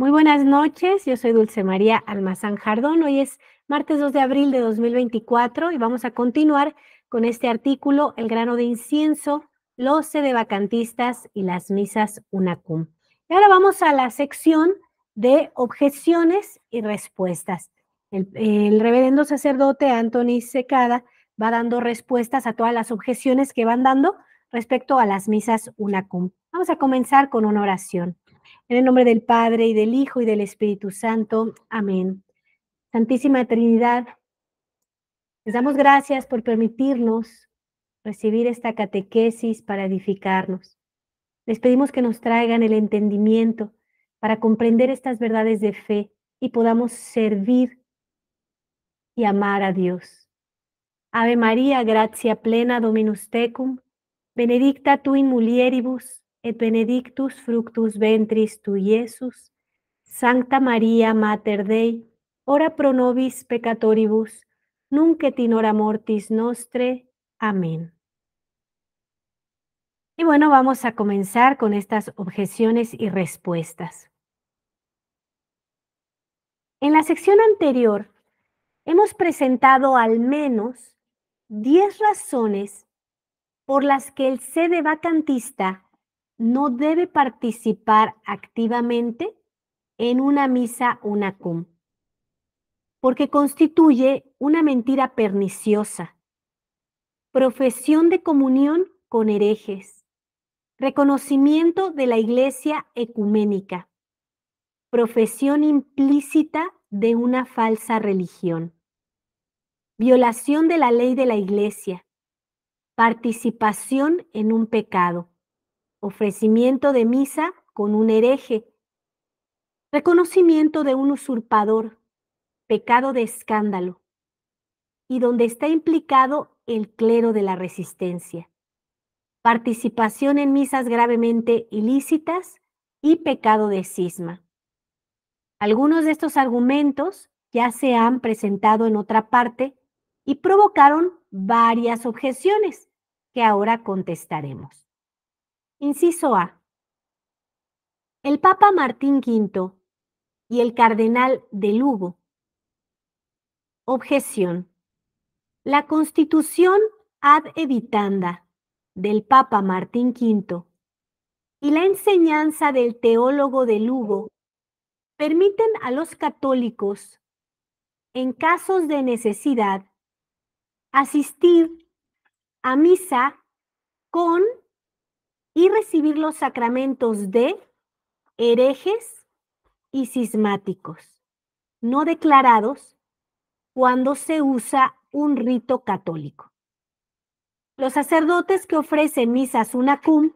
Muy buenas noches, yo soy Dulce María Almazán Jardón. Hoy es martes 2 de abril de 2024 y vamos a continuar con este artículo, El grano de incienso, los sedevacantistas y las misas UNACUM. Y ahora vamos a la sección de objeciones y respuestas. El reverendo sacerdote Anthony Secada va dando respuestas a todas las objeciones que van dando respecto a las misas UNACUM. Vamos a comenzar con una oración. En el nombre del Padre, y del Hijo, y del Espíritu Santo. Amén. Santísima Trinidad, les damos gracias por permitirnos recibir esta catequesis para edificarnos. Les pedimos que nos traigan el entendimiento para comprender estas verdades de fe y podamos servir y amar a Dios. Ave María, gratia plena, Dominus tecum, benedicta tu in mulieribus, et benedictus fructus ventris tui, Iesus. Sancta Maria Mater Dei, ora pro nobis peccatoribus, nunc et in hora mortis nostre. Amén. Y bueno, vamos a comenzar con estas objeciones y respuestas. En la sección anterior, hemos presentado al menos 10 razones por las que el sedevacantista no debe participar activamente en una misa UNACUM, porque constituye una mentira perniciosa, profesión de comunión con herejes, reconocimiento de la Iglesia ecuménica, profesión implícita de una falsa religión, violación de la ley de la Iglesia, participación en un pecado, ofrecimiento de misa con un hereje, reconocimiento de un usurpador, pecado de escándalo, y donde está implicado el clero de la resistencia, participación en misas gravemente ilícitas y pecado de cisma. Algunos de estos argumentos ya se han presentado en otra parte y provocaron varias objeciones que ahora contestaremos. Inciso A. El Papa Martín V y el Cardenal de Lugo. Objeción. La Constitución ad editanda del Papa Martín V y la enseñanza del teólogo de Lugo permiten a los católicos, en casos de necesidad, asistir a misa con y recibir los sacramentos de herejes y cismáticos, no declarados cuando se usa un rito católico. Los sacerdotes que ofrecen misas UNACUM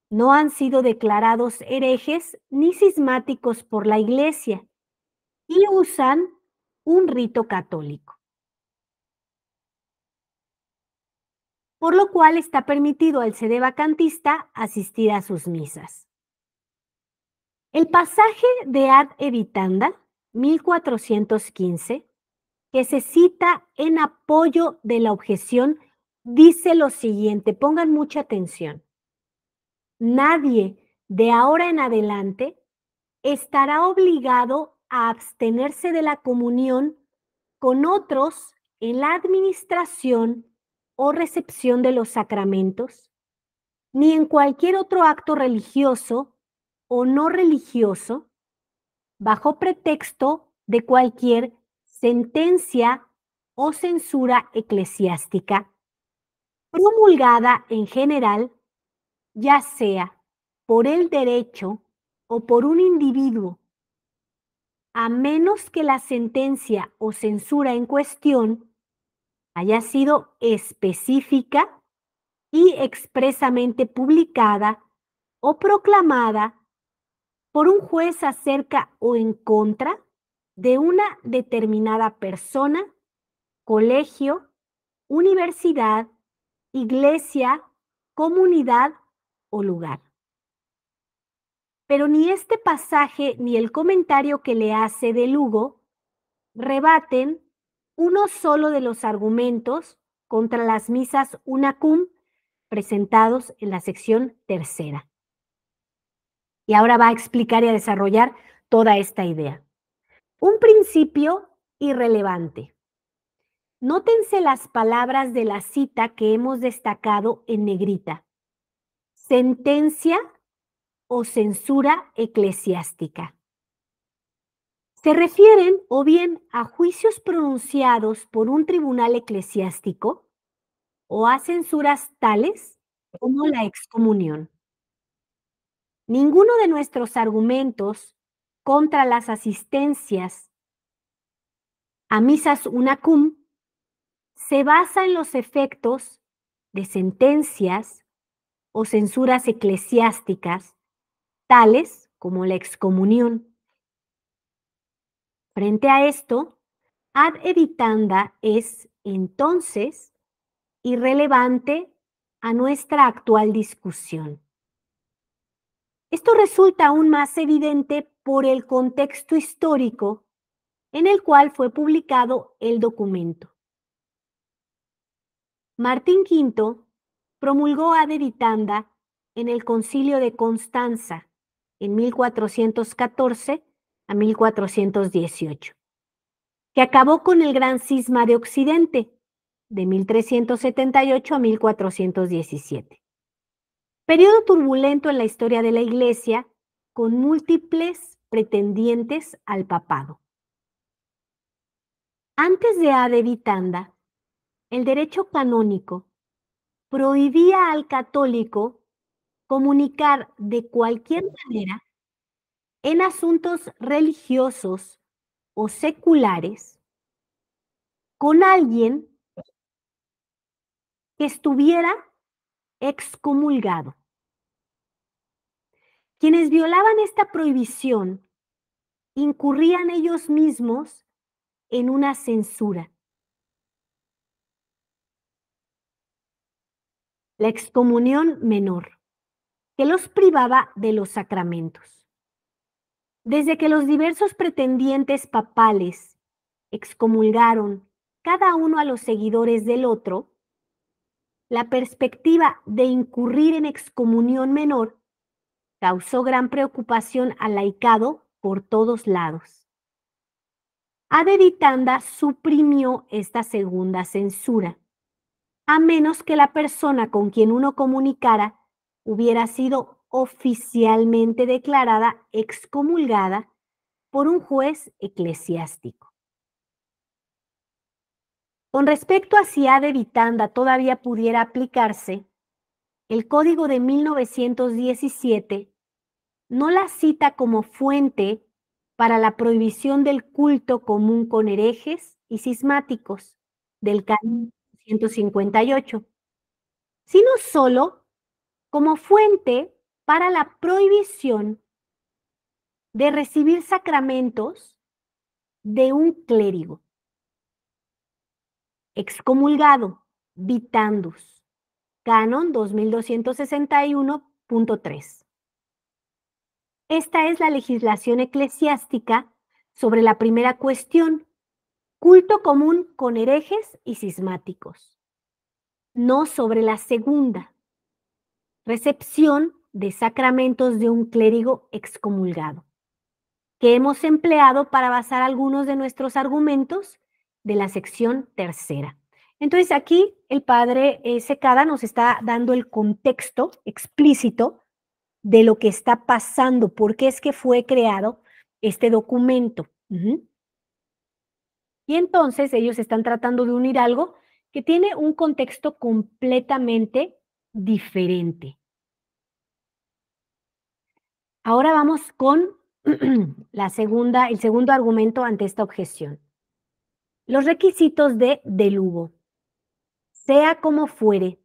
no han sido declarados herejes ni cismáticos por la Iglesia y usan un rito católico, por lo cual está permitido al sedevacantista asistir a sus misas. El pasaje de Ad Editanda 1415, que se cita en apoyo de la objeción, dice lo siguiente, pongan mucha atención. Nadie de ahora en adelante estará obligado a abstenerse de la comunión con otros en la administración o recepción de los sacramentos, ni en cualquier otro acto religioso o no religioso, bajo pretexto de cualquier sentencia o censura eclesiástica, promulgada en general, ya sea por el derecho o por un individuo, a menos que la sentencia o censura en cuestión haya sido específica y expresamente publicada o proclamada por un juez acerca o en contra de una determinada persona, colegio, universidad, iglesia, comunidad o lugar. Pero ni este pasaje ni el comentario que le hace de Lugo rebaten uno solo de los argumentos contra las misas UNACUM presentados en la sección tercera. Y ahora va a explicar y a desarrollar toda esta idea. Un principio irrelevante. Nótense las palabras de la cita que hemos destacado en negrita. Sentencia o censura eclesiástica. Se refieren o bien a juicios pronunciados por un tribunal eclesiástico o a censuras tales como la excomunión. Ninguno de nuestros argumentos contra las asistencias a misas unacum se basa en los efectos de sentencias o censuras eclesiásticas, tales como la excomunión. Frente a esto, ad editanda es, entonces, irrelevante a nuestra actual discusión. Esto resulta aún más evidente por el contexto histórico en el cual fue publicado el documento. Martín V promulgó ad editanda en el Concilio de Constanza en 1414 a 1418, que acabó con el Gran Cisma de Occidente de 1378 a 1417. Periodo turbulento en la historia de la Iglesia, con múltiples pretendientes al papado. Antes de ad editanda, el derecho canónico prohibía al católico comunicar de cualquier manera en asuntos religiosos o seculares con alguien que estuviera excomulgado. Quienes violaban esta prohibición incurrían ellos mismos en una censura. La excomunión menor, que los privaba de los sacramentos. Desde que los diversos pretendientes papales excomulgaron cada uno a los seguidores del otro, la perspectiva de incurrir en excomunión menor causó gran preocupación al laicado por todos lados. Ad editanda suprimió esta segunda censura, a menos que la persona con quien uno comunicara hubiera sido oficialmente declarada excomulgada por un juez eclesiástico. Con respecto a si ad editanda todavía pudiera aplicarse, el Código de 1917 no la cita como fuente para la prohibición del culto común con herejes y cismáticos del canon 158, sino solo como fuente para la prohibición de recibir sacramentos de un clérigo excomulgado, vitandus, canon 2261.3. Esta es la legislación eclesiástica sobre la primera cuestión, culto común con herejes y cismáticos, no sobre la segunda, recepción de sacramentos de un clérigo excomulgado, que hemos empleado para basar algunos de nuestros argumentos de la sección tercera. Entonces aquí el padre Secada nos está dando el contexto explícito de lo que está pasando, por qué es que fue creado este documento. Y entonces ellos están tratando de unir algo que tiene un contexto completamente diferente. Ahora vamos con el segundo argumento ante esta objeción. Los requisitos de Lugo. Sea como fuere,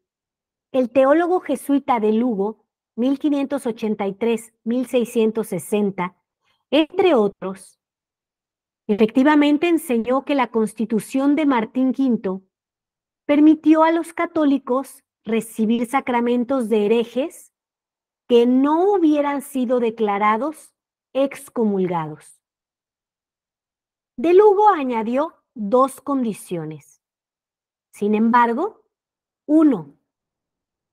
el teólogo jesuita de Lugo, 1583-1660, entre otros, efectivamente enseñó que la Constitución de Martín V permitió a los católicos recibir sacramentos de herejes que no hubieran sido declarados excomulgados. De Lugo añadió dos condiciones. Sin embargo, uno,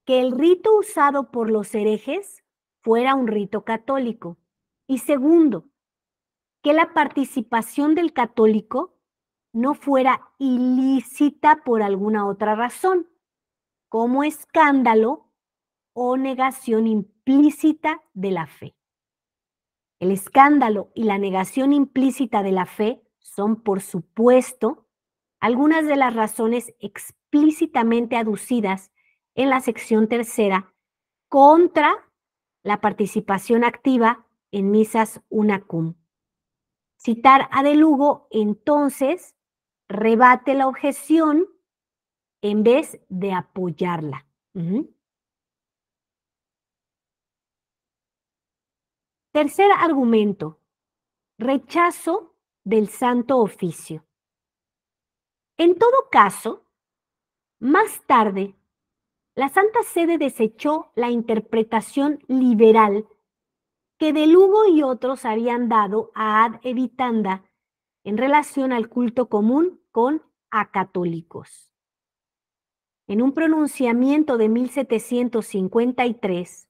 que el rito usado por los herejes fuera un rito católico. Y segundo, que la participación del católico no fuera ilícita por alguna otra razón, como escándalo o negación implícita de la fe. El escándalo y la negación implícita de la fe son, por supuesto, algunas de las razones explícitamente aducidas en la sección tercera contra la participación activa en misas unacum. Citar a De Lugo, entonces, rebate la objeción en vez de apoyarla. Tercer argumento, rechazo del Santo Oficio. En todo caso, más tarde, la Santa Sede desechó la interpretación liberal que De Lugo y otros habían dado a ad editanda en relación al culto común con acatólicos. En un pronunciamiento de 1753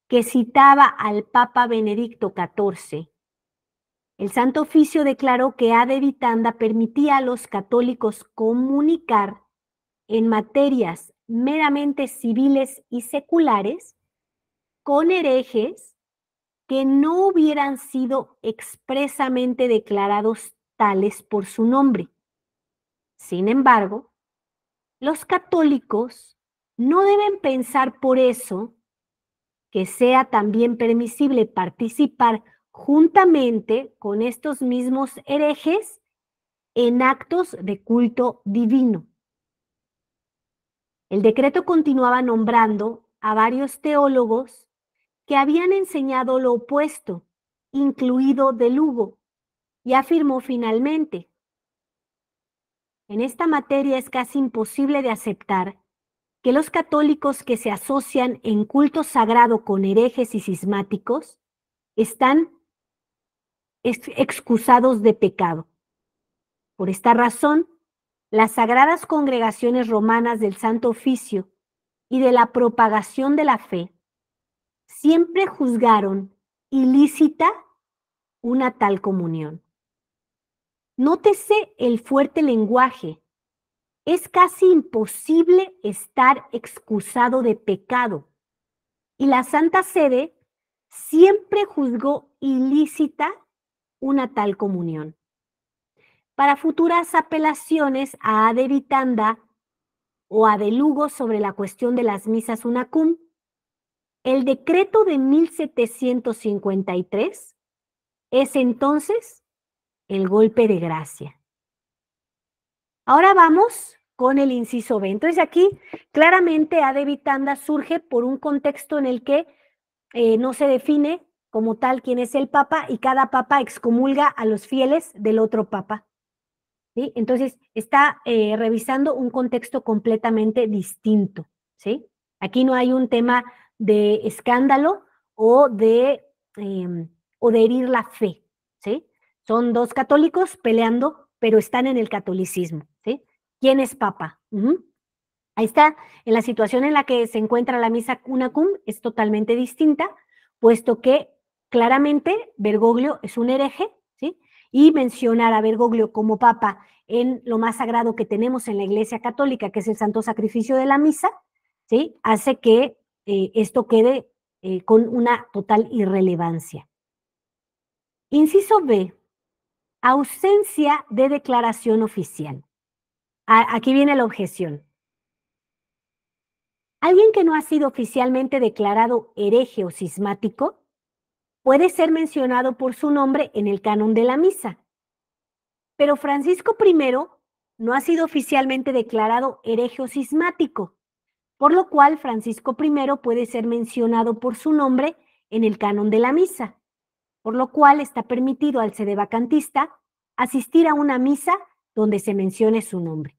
que citaba al Papa Benedicto XIV, el Santo Oficio declaró que ad editanda permitía a los católicos comunicar en materias meramente civiles y seculares con herejes que no hubieran sido expresamente declarados tales por su nombre. Sin embargo, los católicos no deben pensar por eso que sea también permisible participar juntamente con estos mismos herejes en actos de culto divino. El decreto continuaba nombrando a varios teólogos que habían enseñado lo opuesto, incluido De Lugo, y afirmó finalmente: en esta materia es casi imposible de aceptar que los católicos que se asocian en culto sagrado con herejes y cismáticos están excusados de pecado. Por esta razón, las sagradas congregaciones romanas del Santo Oficio y de la propagación de la fe siempre juzgaron ilícita una tal comunión. Nótese el fuerte lenguaje. Es casi imposible estar excusado de pecado. Y la Santa Sede siempre juzgó ilícita una tal comunión. Para futuras apelaciones a ad editanda o a De Lugo sobre la cuestión de las misas unacum, el decreto de 1753 es entonces el golpe de gracia. Ahora vamos con el inciso B. Entonces aquí claramente ad editanda surge por un contexto en el que no se define como tal quién es el papa y cada papa excomulga a los fieles del otro papa. ¿Sí? Entonces está revisando un contexto completamente distinto. ¿Sí? Aquí no hay un tema de escándalo o de herir la fe. ¿Sí? Son dos católicos peleando, pero están en el catolicismo. ¿Sí? ¿Quién es papa? Ahí está, en la situación en la que se encuentra la misa unacum es totalmente distinta, puesto que claramente Bergoglio es un hereje, ¿sí? Y mencionar a Bergoglio como papa en lo más sagrado que tenemos en la Iglesia Católica, que es el santo sacrificio de la misa, ¿sí? Hace que esto quede con una total irrelevancia. Inciso B, ausencia de declaración oficial. Aquí viene la objeción. Alguien que no ha sido oficialmente declarado hereje o cismático puede ser mencionado por su nombre en el canon de la misa. Pero Francisco I no ha sido oficialmente declarado hereje o cismático, por lo cual Francisco I puede ser mencionado por su nombre en el canon de la misa, por lo cual está permitido al sedevacantista asistir a una misa donde se mencione su nombre.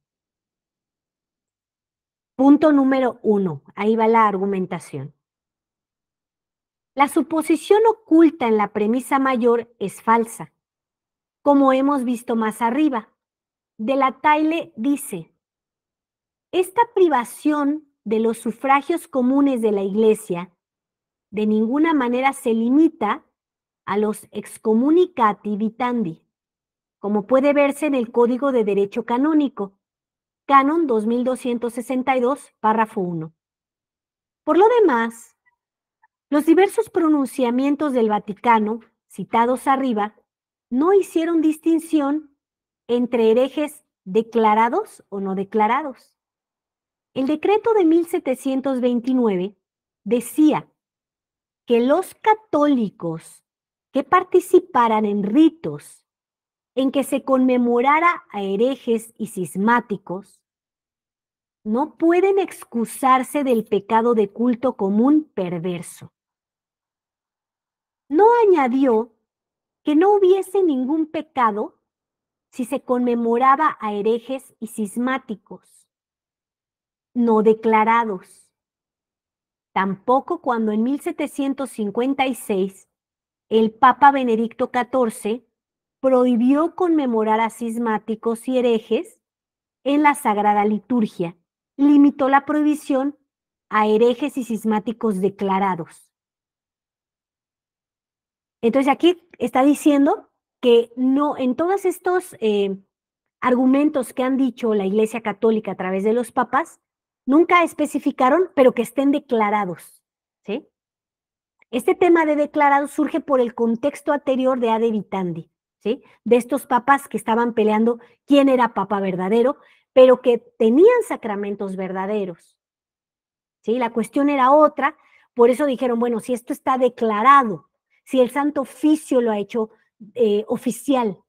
Punto número 1, ahí va la argumentación. La suposición oculta en la premisa mayor es falsa, como hemos visto más arriba. De la Taille dice: esta privación de los sufragios comunes de la Iglesia de ninguna manera se limita a los excommunicati vitandi, como puede verse en el Código de Derecho Canónico, Canon 2262, párrafo 1. Por lo demás, los diversos pronunciamientos del Vaticano, citados arriba, no hicieron distinción entre herejes declarados o no declarados. El decreto de 1729 decía que los católicos que participaran en ritos en que se conmemorara a herejes y cismáticos no pueden excusarse del pecado de culto común perverso. No añadió que no hubiese ningún pecado si se conmemoraba a herejes y cismáticos no declarados. Tampoco cuando en 1756 el Papa Benedicto XIV prohibió conmemorar a cismáticos y herejes en la Sagrada Liturgia. Limitó la prohibición a herejes y cismáticos declarados. Entonces aquí está diciendo que no, en todos estos argumentos que han dicho la Iglesia Católica a través de los papas, nunca especificaron, pero que estén declarados, ¿sí? Este tema de declarados surge por el contexto anterior de Ade Vitandi, ¿sí? De estos papas que estaban peleando quién era papa verdadero, pero que tenían sacramentos verdaderos, ¿sí? La cuestión era otra, por eso dijeron, bueno, si esto está declarado, si el Santo Oficio lo ha hecho oficial,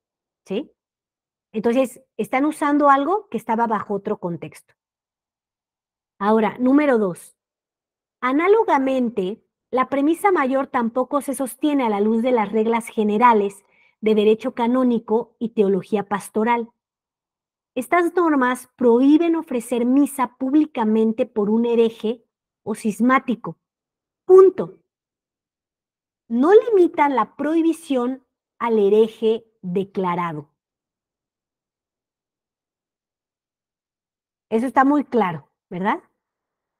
¿sí? Entonces, están usando algo que estaba bajo otro contexto. Ahora, número 2. Análogamente, la premisa mayor tampoco se sostiene a la luz de las reglas generales de derecho canónico y teología pastoral. Estas normas prohíben ofrecer misa públicamente por un hereje o cismático. Punto. No limitan la prohibición al hereje declarado. Eso está muy claro, ¿verdad?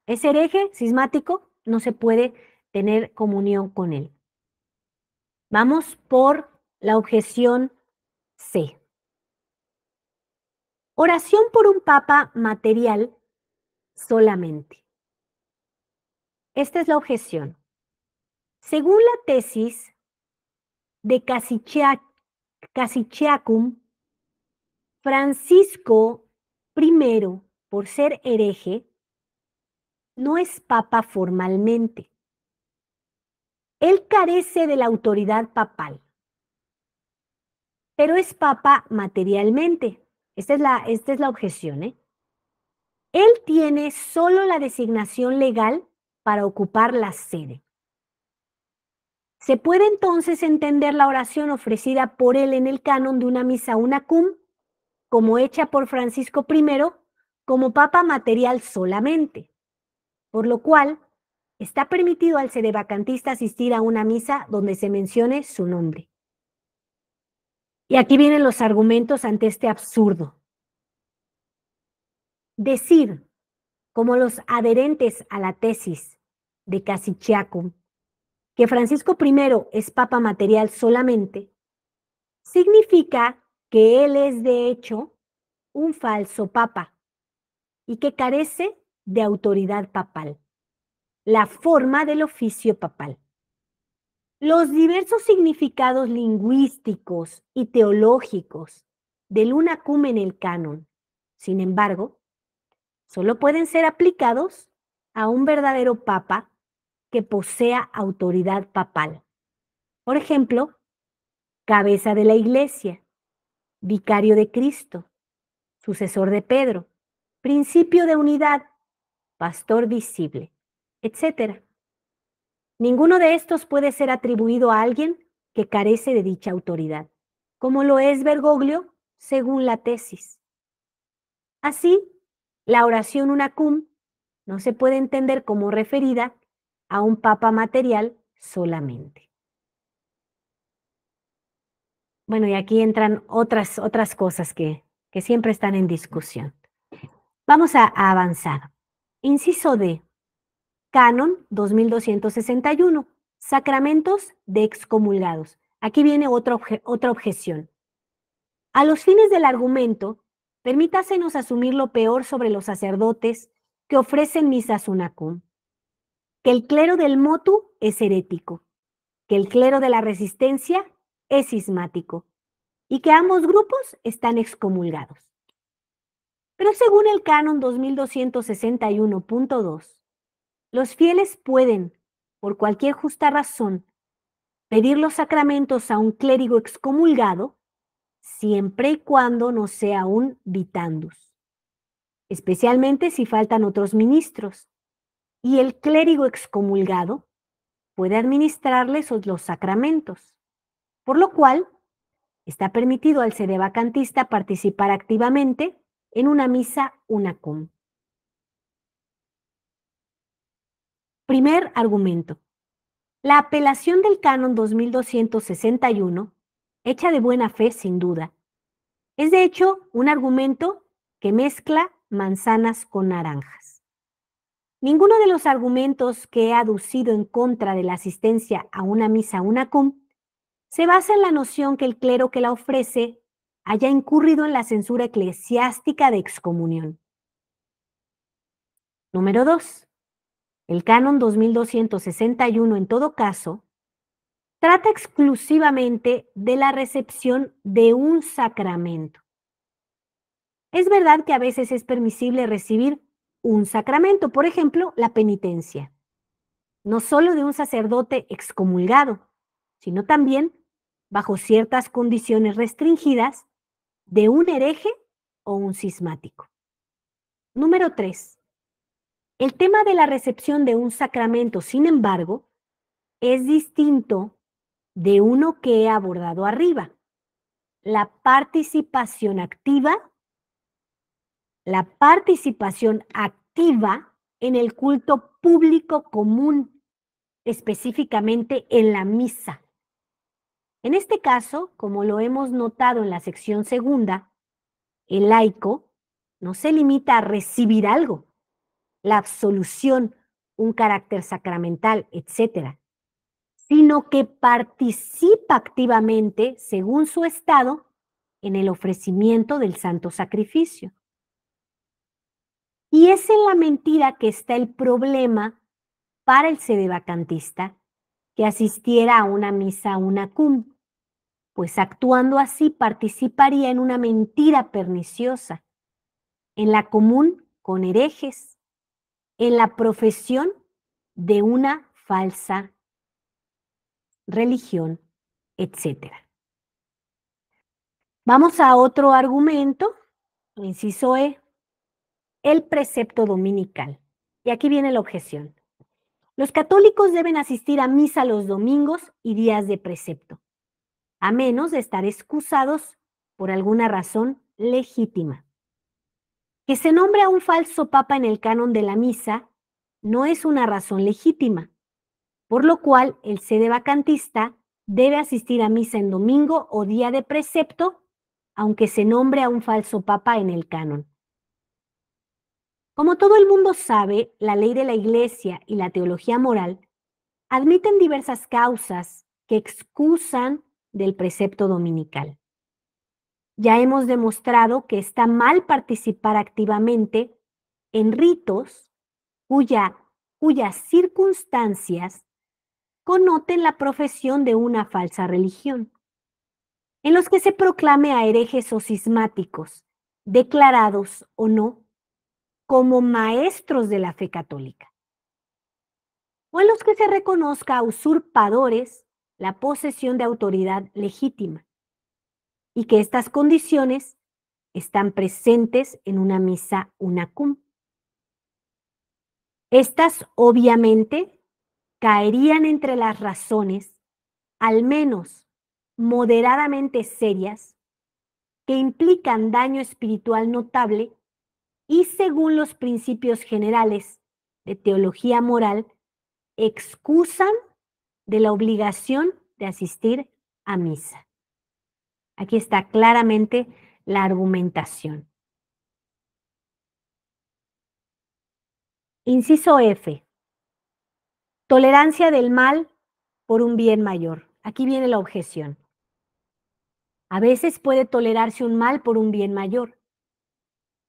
Ese hereje cismático no se puede tener comunión con él. Vamos por la objeción C. Oración por un papa material solamente. Esta es la objeción. Según la tesis de Casiceacum, Francisco I, por ser hereje, no es papa formalmente. Él carece de la autoridad papal, pero es papa materialmente. Esta es la objeción, ¿eh? Él tiene solo la designación legal para ocupar la sede. Se puede entonces entender la oración ofrecida por él en el canon de una misa unacum, como hecha por Francisco I, como papa material solamente, por lo cual está permitido al sedevacantista asistir a una misa donde se mencione su nombre. Y aquí vienen los argumentos ante este absurdo. Decir, como los adherentes a la tesis de Casiceacum, que Francisco I es papa material solamente, significa que él es de hecho un falso papa y que carece de autoridad papal, la forma del oficio papal. Los diversos significados lingüísticos y teológicos del unacum en el canon, sin embargo, solo pueden ser aplicados a un verdadero papa que posea autoridad papal. Por ejemplo, cabeza de la iglesia, vicario de Cristo, sucesor de Pedro, principio de unidad, pastor visible, etc. Ninguno de estos puede ser atribuido a alguien que carece de dicha autoridad, como lo es Bergoglio según la tesis. Así, la oración unacum no se puede entender como referida a un papa material solamente. Bueno, y aquí entran otras cosas que siempre están en discusión. Vamos a avanzar. Inciso D. Canon 2261. Sacramentos de excomulgados. Aquí viene otra objeción. A los fines del argumento, permítasenos asumir lo peor sobre los sacerdotes que ofrecen misa sunacum, que el clero del motu es herético, que el clero de la resistencia es cismático y que ambos grupos están excomulgados. Pero según el canon 2261.2, los fieles pueden, por cualquier justa razón, pedir los sacramentos a un clérigo excomulgado siempre y cuando no sea un vitandus, especialmente si faltan otros ministros, y el clérigo excomulgado puede administrarles los sacramentos, por lo cual está permitido al sedevacantista participar activamente en una misa unacum. Primer argumento. La apelación del canon 2261, hecha de buena fe sin duda, es de hecho un argumento que mezcla manzanas con naranjas. Ninguno de los argumentos que he aducido en contra de la asistencia a una misa unacum se basa en la noción que el clero que la ofrece haya incurrido en la censura eclesiástica de excomunión. Número 2. El canon 2261, en todo caso, trata exclusivamente de la recepción de un sacramento. Es verdad que a veces es permisible recibir un sacramento, por ejemplo, la penitencia, no solo de un sacerdote excomulgado, sino también, bajo ciertas condiciones restringidas, de un hereje o un cismático. Número 3. El tema de la recepción de un sacramento, sin embargo, es distinto de uno que he abordado arriba. La participación activa en el culto público común, específicamente en la misa. En este caso, como lo hemos notado en la sección segunda, el laico no se limita a recibir algo, la absolución, un carácter sacramental, etc., sino que participa activamente, según su estado, en el ofrecimiento del santo sacrificio. Y es en la mentira que está el problema para el sedevacantista que asistiera a una misa unacum, pues actuando así participaría en una mentira perniciosa, en la común con herejes, en la profesión de una falsa religión, etc. Vamos a otro argumento, inciso E, el precepto dominical. Y aquí viene la objeción. Los católicos deben asistir a misa los domingos y días de precepto, a menos de estar excusados por alguna razón legítima. Que se nombre a un falso papa en el canon de la misa no es una razón legítima, por lo cual el sedevacantista debe asistir a misa en domingo o día de precepto, aunque se nombre a un falso papa en el canon. Como todo el mundo sabe, la ley de la Iglesia y la teología moral admiten diversas causas que excusan del precepto dominical. Ya hemos demostrado que está mal participar activamente en ritos cuyas circunstancias connoten la profesión de una falsa religión, en los que se proclame a herejes o cismáticos, declarados o no, como maestros de la fe católica, o en los que se reconozca a usurpadores la posesión de autoridad legítima, y que estas condiciones están presentes en una misa unacum. Estas obviamente caerían entre las razones, al menos moderadamente serias, que implican daño espiritual notable y, según los principios generales de teología moral, excusan de la obligación de asistir a misa. Aquí está claramente la argumentación. Inciso F. Tolerancia del mal por un bien mayor. aquí viene la objeción. A veces puede tolerarse un mal por un bien mayor.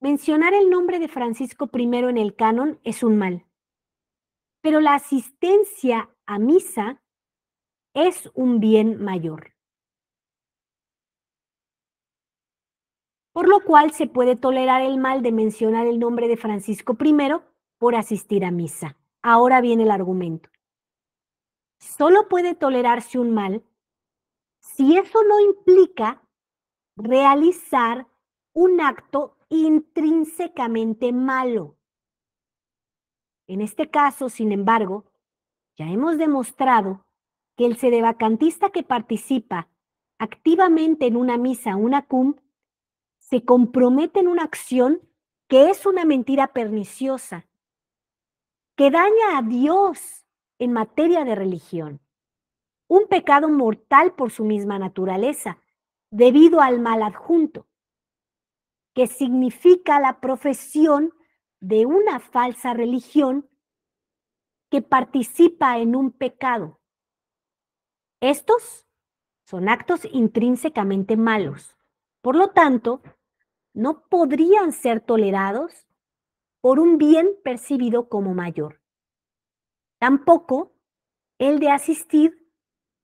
Mencionar el nombre de Francisco I en el canon es un mal, pero la asistencia a misa es un bien mayor, por lo cual se puede tolerar el mal de mencionar el nombre de Francisco I por asistir a misa. Ahora viene el argumento. Solo puede tolerarse un mal si eso no implica realizar un acto intrínsecamente malo. En este caso, sin embargo, ya hemos demostrado que el sedevacantista que participa activamente en una misa, una cum, se compromete en una acción que es una mentira perniciosa, que daña a Dios en materia de religión, un pecado mortal por su misma naturaleza, debido al mal adjunto, que significa la profesión de una falsa religión que participa en un pecado. Estos son actos intrínsecamente malos. Por lo tanto, no podrían ser tolerados por un bien percibido como mayor. Tampoco el de asistir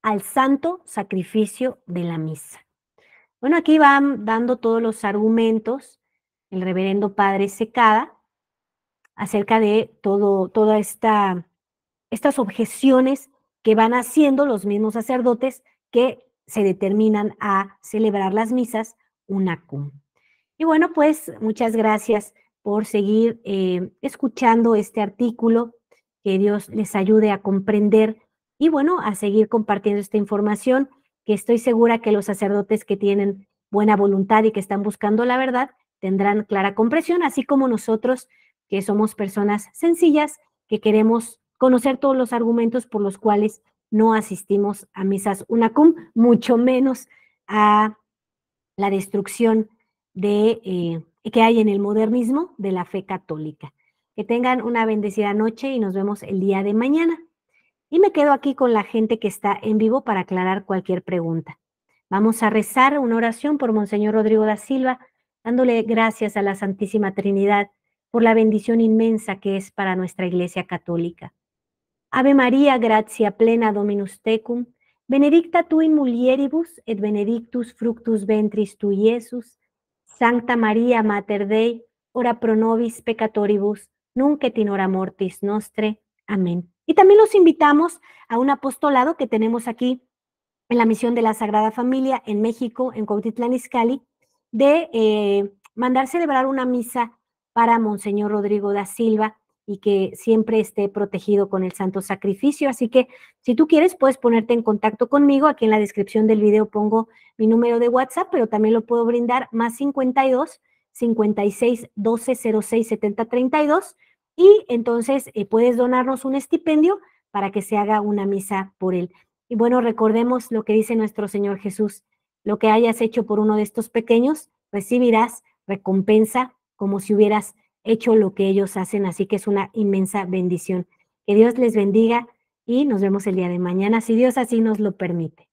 al santo sacrificio de la misa. Bueno, aquí van dando todos los argumentos el reverendo padre Secada acerca de todas estas objeciones que van haciendo los mismos sacerdotes que se determinan a celebrar las misas una cum. Y bueno, pues muchas gracias por seguir escuchando este artículo, que Dios les ayude a comprender y bueno, a seguir compartiendo esta información, que estoy segura que los sacerdotes que tienen buena voluntad y que están buscando la verdad tendrán clara comprensión, así como nosotros que somos personas sencillas, que queremos conocer todos los argumentos por los cuales no asistimos a misas UNACUM, mucho menos a la destrucción que hay en el modernismo de la fe católica. Que tengan una bendecida noche y nos vemos el día de mañana. Y me quedo aquí con la gente que está en vivo para aclarar cualquier pregunta. Vamos a rezar una oración por Monseñor Rodrigo da Silva, dándole gracias a la Santísima Trinidad por la bendición inmensa que es para nuestra Iglesia Católica. Ave María, gratia plena Dominus tecum, benedicta tu in mulieribus et benedictus fructus ventris tui, Iesus. Sancta María, Mater Dei, ora pro nobis peccatoribus, nunc et in hora mortis nostre. Amén. Y también los invitamos a un apostolado que tenemos aquí en la Misión de la Sagrada Familia en México, en Cuautitlán Izcalli, de mandar celebrar una misa para Monseñor Rodrigo da Silva y que siempre esté protegido con el santo sacrificio. Así que si tú quieres, puedes ponerte en contacto conmigo. Aquí en la descripción del video pongo mi número de WhatsApp, pero también lo puedo brindar más 52 56 12 06 70 32. Y entonces puedes donarnos un estipendio para que se haga una misa por él. Y bueno, recordemos lo que dice nuestro Señor Jesús: lo que hayas hecho por uno de estos pequeños, recibirás recompensa como si hubieras hecho lo que ellos hacen, así que es una inmensa bendición. Que Dios les bendiga y nos vemos el día de mañana, si Dios así nos lo permite.